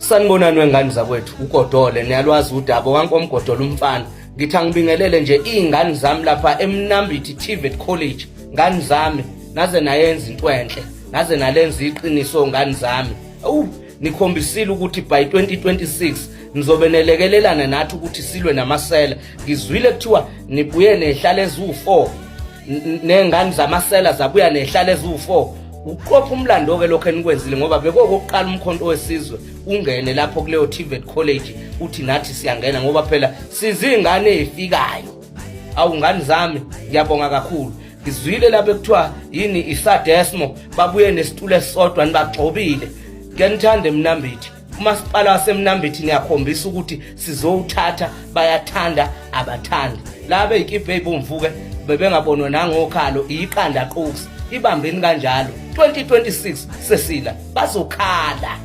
Sanibonani wengane zakwethu ugodole niyalwazi udaba wankomgodolo umfana. Ngithi angibingelele nje izingane zami lapha eMnambithi TVET College. Ngani zami naze nayenza into enhle, naze nalenza iqiniso ngani zami. Nikhombisile ukuthi by 2026 nizobe nelekelelana nathi ukuthi silwe namasela. Ngizwile kuthiwa nibuye nehlale ezu4 nengane zamasela zabuya nehlale ezu4. Uqopha umlando ke lokho enikwenzile ngoba bekokuqala umkhonto wesizwe ungene lapho kuleyo TVET College uthi nathi siyangena ngoba phela sizingane ezifikayo. Awungani zami ngiyabonga kakhulu. Ngizwile lapho ekuthiwa yini isadesmo babuye nesitulo esisodwa nibagxobile. Ngiyanithanda eMnambithi. Umasipala waseMnambithi niyakhombisa ukuthi sizowuthatha bayathanda abathandi. Labe ikipe ebomvuke bebengabonwa nangokhalo iqanda qokusi. Ibambeni kanjalo 2026 sesila bazokhala.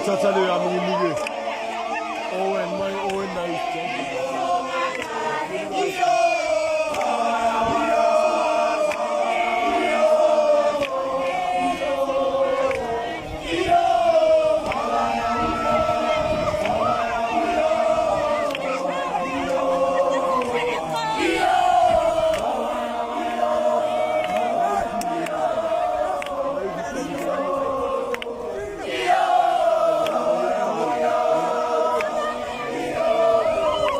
Totally,